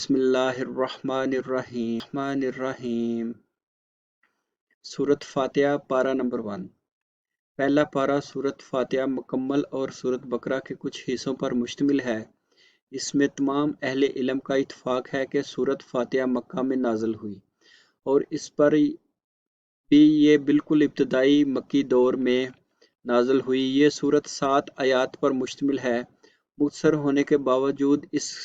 بسم اللہ الرحمن الرحیم سورت فاتحہ پارہ نمبر 1۔ پہلا پارہ سورت فاتحہ مکمل اور سورت بقرہ کے کچھ حصوں پر مشتمل ہے۔ اس میں تمام اہل علم کا اتفاق ہے کہ سورت فاتحہ مکہ میں نازل ہوئی اور اس پر بھی یہ بالکل ابتدائی مکی دور میں نازل ہوئی۔ یہ سورت 7 آیات پر مشتمل ہے۔ مختصر ہونے کے باوجود اس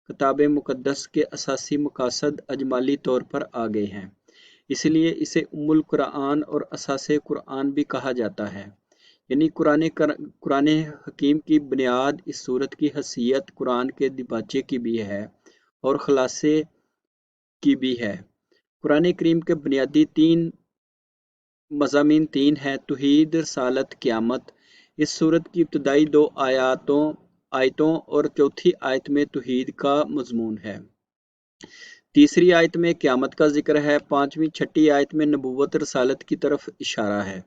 کتاب مقدس کے اساسی مقاصد اجمالی طور پر آگئے ہیں، اس لیے اسے ام القرآن اور اساس قرآن بھی کہا جاتا ہے، یعنی قرآن حکیم کی بنیاد۔ اس سورت کی حیثیت قرآن کے دیباچے کی بھی ہے اور خلاصے کی بھی ہے۔ قرآن کریم کے بنیادی مضامین 3 ہیں: توحید، رسالت، قیامت۔ اس سورت کی ابتدائی 2 آیتوں اور چوتھی آیت میں توحید کا مضمون ہے، تیسری آیت میں قیامت کا ذکر ہے، 5ویں 6 آیت میں نبوت رسالت کی طرف اشارہ ہے۔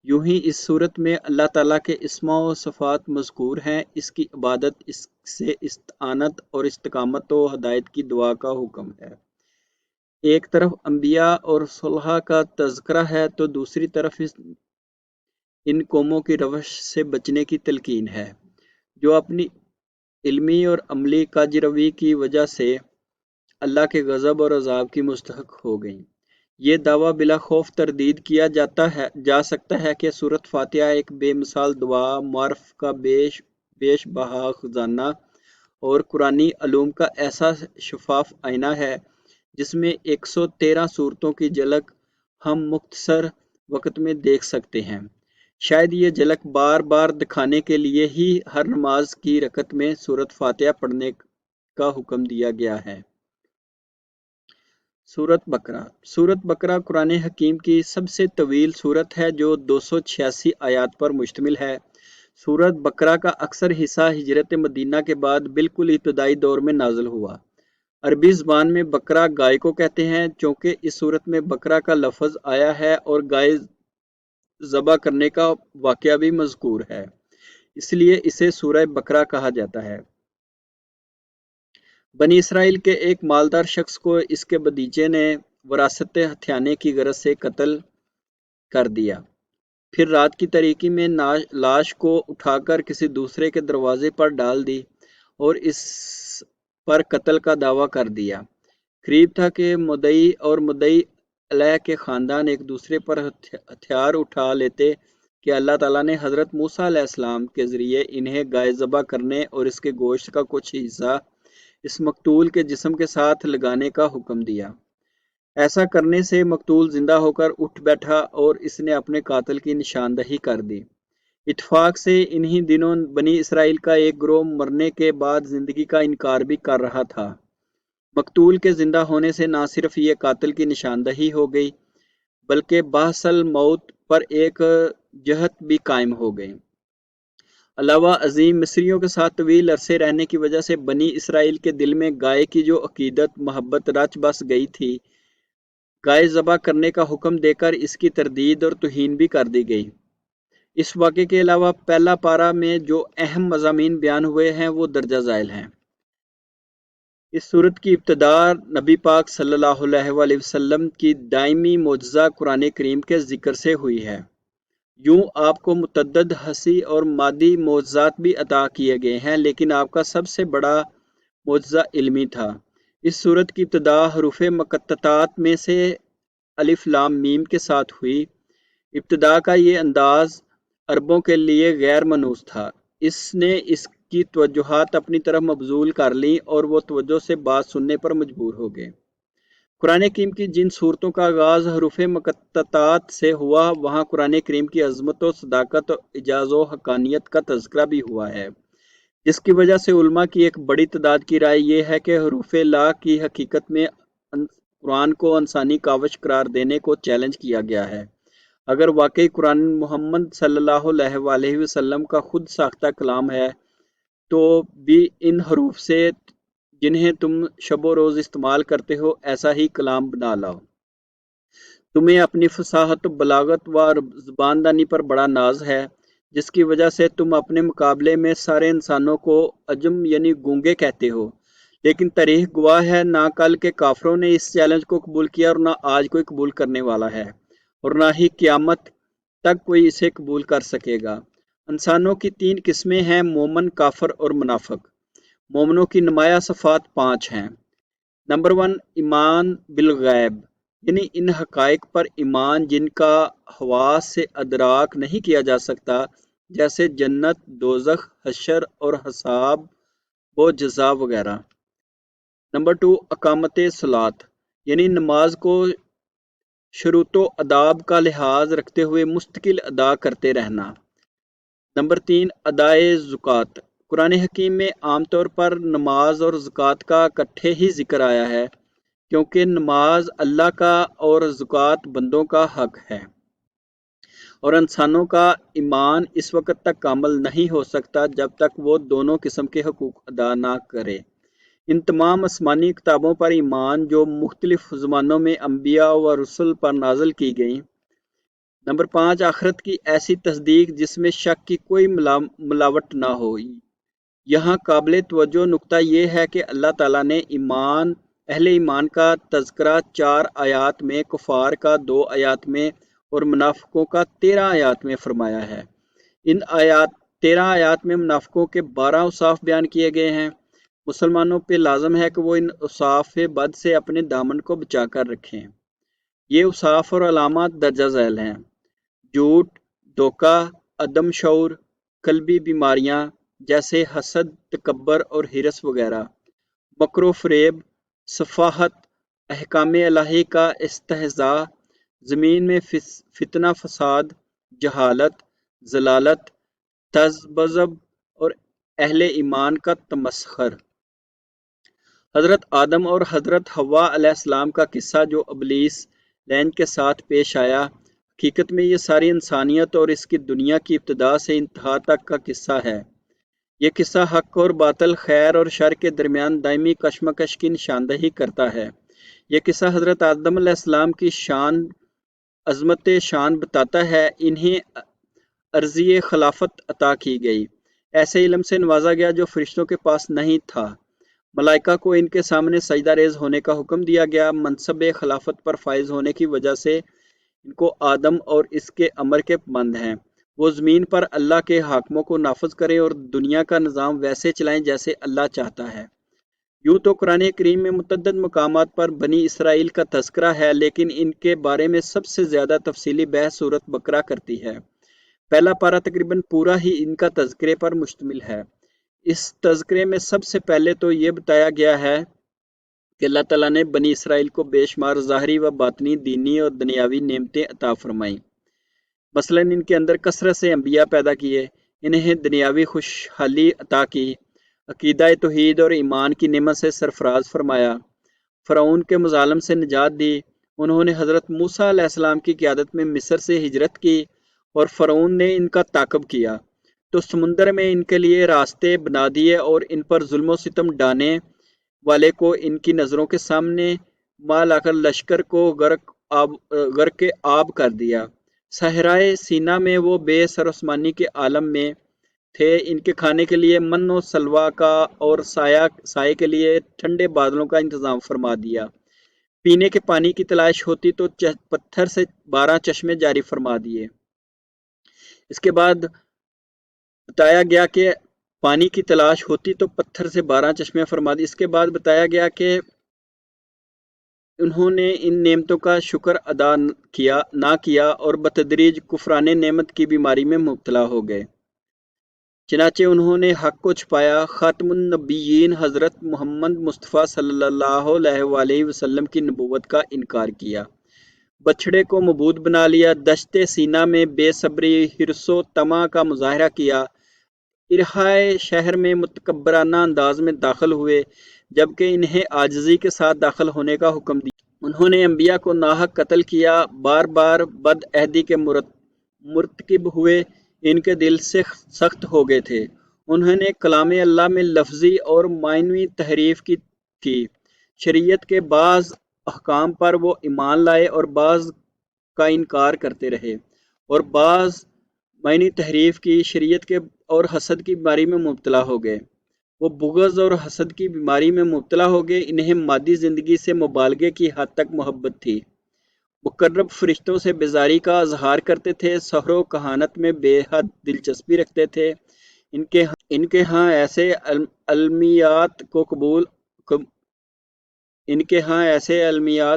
یوں ہی اس سورت میں اللہ تعالیٰ کے اسماء و صفات مذکور ہیں۔ اس کی عبادت، اس سے استعانت اور استقامت و ہدایت کی دعا کا حکم ہے۔ ایک طرف انبیاء اور صلحاء کا تذکرہ ہے تو دوسری طرف ان قوموں کی روش سے بچنے کی تلقین ہے جو اپنی علمی اور عملی کاجروی کی وجہ سے اللہ کے غضب اور عذاب کی مستحق ہو گئیں۔ یہ دعویٰ بلا خوف تردید کیا جا سکتا ہے کہ سورت فاتحہ ایک بے مثال دعا، معارف کا بیش بہا خزانہ اور قرآنی علوم کا ایسا شفاف آئینہ ہے جس میں 113 صورتوں کی جھلک ہم مختصر وقت میں دیکھ سکتے ہیں۔ شاید یہ جھلک بار بار دکھانے کے لیے ہی ہر نماز کی رکعت میں سورت فاتحہ پڑھنے کا حکم دیا گیا ہے۔ سورت بقرہ۔ سورت بقرہ قرآن حکیم کی سب سے طویل سورت ہے جو 286 آیات پر مشتمل ہے۔ سورت بقرہ کا اکثر حصہ ہجرت مدینہ کے بعد بالکل ابتدائی دور میں نازل ہوا۔ عربی زبان میں بقرہ گائے کو کہتے ہیں۔ چونکہ اس سورت میں بقرہ کا لفظ آیا ہے اور گائے ذبح کرنے کا واقعہ بھی مذکور ہے، اس لیے اسے سورہ بقرہ کہا جاتا ہے۔ بنی اسرائیل کے ایک مالدار شخص کو اس کے بھتیجے نے وراثت ہتھیانے کی غرض سے قتل کر دیا، پھر رات کی تاریکی میں لاش کو اٹھا کر کسی دوسرے کے دروازے پر ڈال دی اور اس پر قتل کا دعویٰ کر دیا۔ قریب تھا کہ مدعی اور مدعی علیہ کے خاندان ایک دوسرے پر ہتھیار اٹھا لیتے کہ اللہ تعالیٰ نے حضرت موسیٰ علیہ السلام کے ذریعے انہیں گائے ذبح کرنے اور اس کے گوشت کا کچھ حصہ اس مقتول کے جسم کے ساتھ لگانے کا حکم دیا۔ ایسا کرنے سے مقتول زندہ ہو کر اٹھ بیٹھا اور اس نے اپنے قاتل کی نشاندہی کر دی۔ اتفاق سے انہی دنوں بنی اسرائیل کا ایک گروہ مرنے کے بعد زندگی کا انکار بھی کر رہا تھا۔ مقتول کے زندہ ہونے سے نہ صرف یہ قاتل کی نشاندہی ہو گئی بلکہ بحث الموت پر ایک جہت بھی قائم ہو گئی۔ علاوہ ازیں مصریوں کے ساتھ طویل عرصے رہنے کی وجہ سے بنی اسرائیل کے دل میں گائے کی جو عقیدت محبت رچ بس گئی تھی، گائے ذبح کرنے کا حکم دے کر اس کی تردید اور توہین بھی کر دی گئی۔ اس واقعے کے علاوہ پہلا پارہ میں جو اہم مضامین بیان ہوئے ہیں وہ درجہ ذیل ہیں۔ اس سورت کی ابتدا نبی پاک صلی اللہ علیہ وآلہ وسلم کی دائمی معجزہ قرآن کریم کے ذکر سے ہوئی ہے۔ یوں آپ کو متعدد حسی اور مادی معجزات بھی عطا کیے گئے ہیں، لیکن آپ کا سب سے بڑا معجزہ علمی تھا۔ اس سورت کی ابتدا حروف مقطعات میں سے الف لام میم کے ساتھ ہوئی۔ ابتدا کا یہ انداز عربوں کے لیے غیر مانوس تھا۔ اس نے اس کی توجہات اپنی طرف مبذول کر لیں اور وہ توجہ سے بات سننے پر مجبور ہو گئے۔ قرآن کریم کی جن صورتوں کا آغاز حروف مقطعات سے ہوا وہاں قرآن کریم کی عظمت و صداقت و اعجاز و حقانیت کا تذکرہ بھی ہوا ہے، جس کی وجہ سے علماء کی ایک بڑی تعداد کی رائے یہ ہے کہ حروف لا کی حقیقت میں قرآن کو انسانی کاوش قرار دینے کو چیلنج کیا گیا ہے۔ اگر واقعی قرآن محمد صلی اللہ علیہ وآلہ وسلم کا خود ساختہ کلام ہے تو بھی ان حروف سے جنہیں تم شب و روز استعمال کرتے ہو ایسا ہی کلام بنا لاؤ۔ تمہیں اپنی فصاحت و بلاغت و زبان دانی پر بڑا ناز ہے، جس کی وجہ سے تم اپنے مقابلے میں سارے انسانوں کو عجم یعنی گونگے کہتے ہو، لیکن تاریخ گواہ ہے نہ کل کے کافروں نے اس چیلنج کو قبول کیا اور نہ آج کوئی قبول کرنے والا ہے، اور نہ ہی قیامت تک کوئی اسے قبول کر سکے گا۔ انسانوں کی 3 قسمیں ہیں: مومن، کافر اور منافق۔ مومنوں کی نمایاں صفات 5 ہیں۔ نمبر 1، ایمان بالغیب، یعنی ان حقائق پر ایمان جن کا حواس سے ادراک نہیں کیا جا سکتا، جیسے جنت، دوزخ، حشر اور حساب و جزا وغیرہ۔ نمبر 2، اقامت صلاۃ، یعنی نماز کو شروط و آداب کا لحاظ رکھتے ہوئے مستقل ادا کرتے رہنا۔ نمبر 3، ادائے زکوٰۃ۔ قرآن حکیم میں عام طور پر نماز اور زکوٰۃ کا اکٹھے ہی ذکر آیا ہے، کیونکہ نماز اللہ کا اور زکوٰۃ بندوں کا حق ہے، اور انسانوں کا ایمان اس وقت تک کامل نہیں ہو سکتا جب تک وہ دونوں قسم کے حقوق ادا نہ کرے۔ ان تمام آسمانی کتابوں پر ایمان جو مختلف زمانوں میں انبیاء و رسل پر نازل کی گئیں۔ نمبر 5، آخرت کی ایسی تصدیق جس میں شک کی کوئی ملاوٹ نہ ہو۔ یہاں قابل توجہ نکتہ یہ ہے کہ اللہ تعالیٰ نے اہل ایمان کا تذکرہ 4 آیات میں، کفار کا 2 آیات میں اور منافقوں کا 13 آیات میں فرمایا ہے۔ ان 13 آیات میں منافقوں کے 12 اوصاف بیان کیے گئے ہیں۔ مسلمانوں پہ لازم ہے کہ وہ ان اوصاف بد سے اپنے دامن کو بچا کر رکھیں۔ یہ اوصاف اور علامات درجہ ذیل ہیں: جھوٹ، دھوکہ، عدم شعور، قلبی بیماریاں جیسے حسد، تکبر اور حرص وغیرہ، مکر و فریب، سفاہت، احکام الہی کا استہزاء، زمین میں فتنہ فساد، جہالت، ضلالت، تذبذب اور اہل ایمان کا تمسخر۔ حضرت آدم اور حضرت حوا علیہ السلام کا قصہ جو ابلیس لعین کے ساتھ پیش آیا، حقیقت میں یہ ساری انسانیت اور اس کی دنیا کی ابتدا سے انتہا تک کا قصہ ہے۔ یہ قصہ حق اور باطل، خیر اور شر کے درمیان دائمی کشمکش کی نشاندہی کرتا ہے۔ یہ قصہ حضرت آدم علیہ السلام کی عظمت شان بتاتا ہے۔ انہیں عرضی خلافت عطا کی گئی، ایسے علم سے نوازا گیا جو فرشتوں کے پاس نہیں تھا۔ ملائکہ کو ان کے سامنے سجدہ ریز ہونے کا حکم دیا گیا۔ منصب خلافت پر فائز ہونے کی وجہ سے ان کو آدم اور اس کے امر کے پابند ہیں۔ وہ زمین پر اللہ کے حکموں کو نافذ کریں اور دنیا کا نظام ویسے چلائیں جیسے اللہ چاہتا ہے۔ یوں تو قرآن کریم میں متعدد مقامات پر بنی اسرائیل کا تذکرہ ہے، لیکن ان کے بارے میں سب سے زیادہ تفصیلی بحث سورۃ بقرہ کرتی ہے۔ پہلا پارہ تقریباً پورا ہی ان کا تذکرے پر مشتمل ہے۔ اس تذکرے میں سب سے پہلے تو یہ بتایا گیا ہے کہ اللہ تعالیٰ نے بنی اسرائیل کو بے شمار ظاہری و باطنی، دینی اور دنیاوی نعمتیں عطا فرمائیں۔ مثلاً ان کے اندر کثرت سے انبیاء پیدا کیے، انہیں دنیاوی خوشحالی عطا کی، عقیدہ توحید اور ایمان کی نعمت سے سرفراز فرمایا، فرعون کے مظالم سے نجات دی۔ انہوں نے حضرت موسیٰ علیہ السلام کی قیادت میں مصر سے ہجرت کی اور فرعون نے ان کا تعاقب کیا تو سمندر میں ان کے لیے راستے بنا دیے اور ان پر ظلم و ستم ڈھانے والے کو ان کی نظروں کے سامنے مار لا کر لشکر کو غرق آب کر دیا۔ صحرائے سینا میں وہ بے سراسمانی کے عالم میں تھے، ان کے کھانے کے لیے من و سلویٰ کا اور سائے کے لیے ٹھنڈے بادلوں کا انتظام فرما دیا۔ پینے کے پانی کی تلاش ہوتی تو پتھر سے 12 چشمے جاری فرما دیے۔ اس کے بعد بتایا گیا کہ پانی کی تلاش ہوتی تو پتھر سے 12 چشمے فرما دی۔ اس کے بعد بتایا گیا کہ انہوں نے ان نعمتوں کا شکر ادا نہ کیا اور بتدریج کفران نعمت کی بیماری میں مبتلا ہو گئے۔ چنانچہ انہوں نے حق کو چھپایا، خاتم النبیین حضرت محمد مصطفیٰ صلی اللہ علیہ وآلہ وسلم کی نبوت کا انکار کیا، بچھڑے کو معبود بنا لیا، دشت سینا میں بے صبری، حرص و طمع کا مظاہرہ کیا، ارحائے شہر میں متکبرانہ انداز میں داخل ہوئے جبکہ انہیں عاجزی کے ساتھ داخل ہونے کا حکم دیا۔ انہوں نے انبیاء کو ناحق قتل کیا، بار بار بد عہدی کے مرتکب ہوئے، ان کے دل سے سخت ہو گئے تھے۔ انہوں نے کلام اللہ میں لفظی اور معنوی تحریف کی، شریعت کے بعض احکام پر وہ ایمان لائے اور بعض کا انکار کرتے رہے، اور بعض معنی تحریف کی، شریعت کے اور حسد کی بیماری میں مبتلا ہو گئے۔ وہ بغض اور حسد کی بیماری میں مبتلا ہو گئے۔ انہیں مادی زندگی سے مبالغے کی حد تک محبت تھی۔ مقرب فرشتوں سے بیزاری کا اظہار کرتے تھے، سحر و کہانت میں بے حد دلچسپی رکھتے تھے۔ ان کے ہاں ایسے علمیات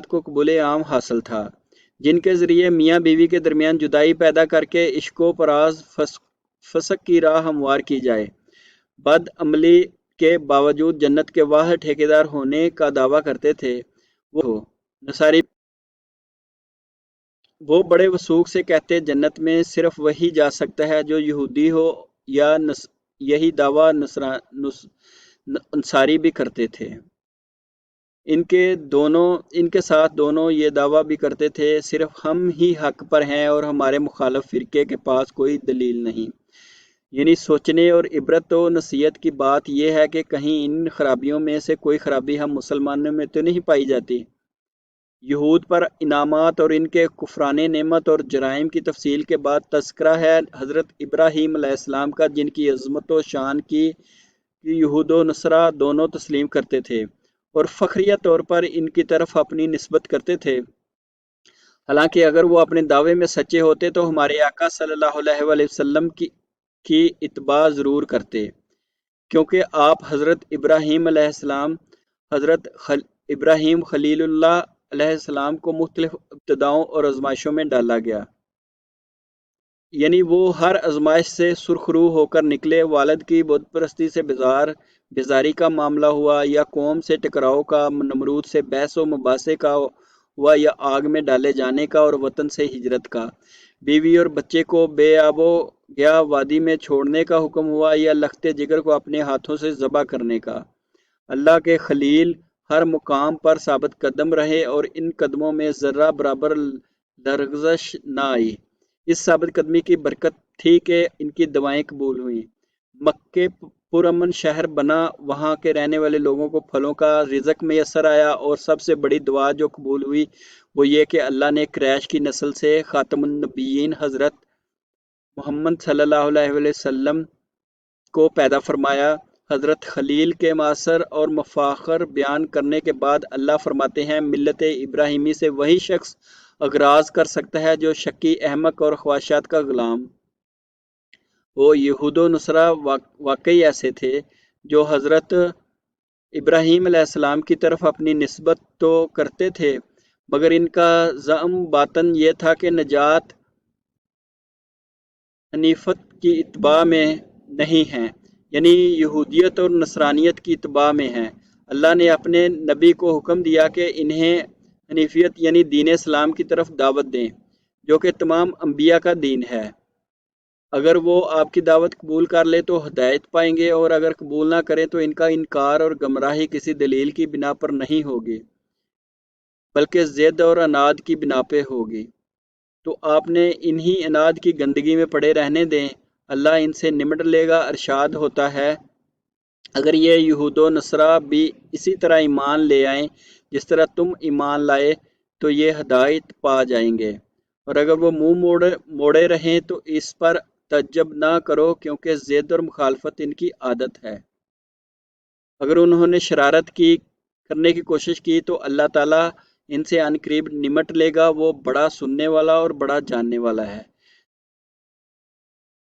کو قبول عام حاصل تھا جن کے ذریعے میاں بیوی کے درمیان جدائی پیدا کر کے عشق و فراز فسق کی راہ ہموار کی جائے۔ بد عملی کے باوجود جنت کے واحد ٹھیکیدار ہونے کا دعویٰ کرتے تھے۔ وہ نصاری وہ بڑے وثوق سے کہتے جنت میں صرف وہی جا سکتا ہے جو یہودی ہو، یا یہی دعویٰ انصاری بھی کرتے تھے۔ ان کے ساتھ دونوں یہ دعویٰ بھی کرتے تھے صرف ہم ہی حق پر ہیں اور ہمارے مخالف فرقے کے پاس کوئی دلیل نہیں۔ یعنی سوچنے اور عبرت و نصیحت کی بات یہ ہے کہ کہیں ان خرابیوں میں سے کوئی خرابی ہم مسلمانوں میں تو نہیں پائی جاتی۔ یہود پر انعامات اور ان کے کفران نعمت اور جرائم کی تفصیل کے بعد تذکرہ ہے حضرت ابراہیم علیہ السلام کا، جن کی عظمت و شان کی یہود و نصارہ دونوں تسلیم کرتے تھے اور فخریہ طور پر ان کی طرف اپنی نسبت کرتے تھے۔ حالانکہ اگر وہ اپنے دعوے میں سچے ہوتے تو ہمارے آقا صلی اللہ علیہ وآلہ وسلم کی اتباع ضرور کرتے، کیونکہ آپ حضرت ابراہیم علیہ السلام حضرت ابراہیم خلیل اللہ علیہ السلام کو مختلف ابتداؤں اور آزمائشوں میں ڈالا گیا۔ یعنی وہ ہر آزمائش سے سرخرو ہو کر نکلے۔ والد کی بت پرستی سے بیزاری کا معاملہ ہوا، یا قوم سے ٹکراؤ کا، نمرود سے بحث و مباحثے کا ہوا، یا آگ میں ڈالے جانے کا اور وطن سے ہجرت کا، بیوی اور بچے کو بے آب و گیا وادی میں چھوڑنے کا حکم ہوا، یا لخت جگر کو اپنے ہاتھوں سے ذبح کرنے کا۔ اللہ کے خلیل ہر مقام پر ثابت قدم رہے اور ان قدموں میں ذرہ برابر لرزش نہ آئی۔ اس ثابت قدمی کی برکت تھی کہ ان کی دعائیں قبول ہوئیں۔ مکے پرامن شہر بنا، وہاں کے رہنے والے لوگوں کو پھلوں کا رزق میسر آیا، اور سب سے بڑی دعا جو قبول ہوئی وہ یہ کہ اللہ نے قریش کی نسل سے خاتم النبیین حضرت محمد صلی اللہ علیہ وآلہ وسلم کو پیدا فرمایا۔ حضرت خلیل کے مآثر اور مفاخر بیان کرنے کے بعد اللہ فرماتے ہیں، ملت ابراہیمی سے وہی شخص اغراض کر سکتا ہے جو شکی، احمق اور خواہشات کا غلام ہو۔ یہود و نصارہ واقعی ایسے تھے جو حضرت ابراہیم علیہ السلام کی طرف اپنی نسبت تو کرتے تھے، مگر ان کا زعم باطن یہ تھا کہ نجات حنیفت کی اتباع میں نہیں ہے، یعنی یہودیت اور نصرانیت کی اتباع میں ہیں۔ اللہ نے اپنے نبی کو حکم دیا کہ انہیں حنیفیت یعنی دین اسلام کی طرف دعوت دیں، جو کہ تمام انبیاء کا دین ہے۔ اگر وہ آپ کی دعوت قبول کر لیں تو ہدایت پائیں گے، اور اگر قبول نہ کریں تو ان کا انکار اور گمراہی کسی دلیل کی بنا پر نہیں ہوگی بلکہ ضد اور عناد کی بنا پہ ہوگی۔ تو آپ نے انہی عناد کی گندگی میں پڑے رہنے دیں، اللہ ان سے نمٹ لے گا۔ ارشاد ہوتا ہے، اگر یہ یہود و نصارہ بھی اسی طرح ایمان لے آئیں جس طرح تم ایمان لائے تو یہ ہدایت پا جائیں گے، اور اگر وہ منہ موڑے رہیں تو اس پر تعجب نہ کرو، کیونکہ ضد اور مخالفت ان کی عادت ہے۔ اگر انہوں نے شرارت کرنے کی کوشش کی تو اللہ تعالیٰ ان سے عنقریب نمٹ لے گا۔ وہ بڑا سننے والا اور بڑا جاننے والا ہے۔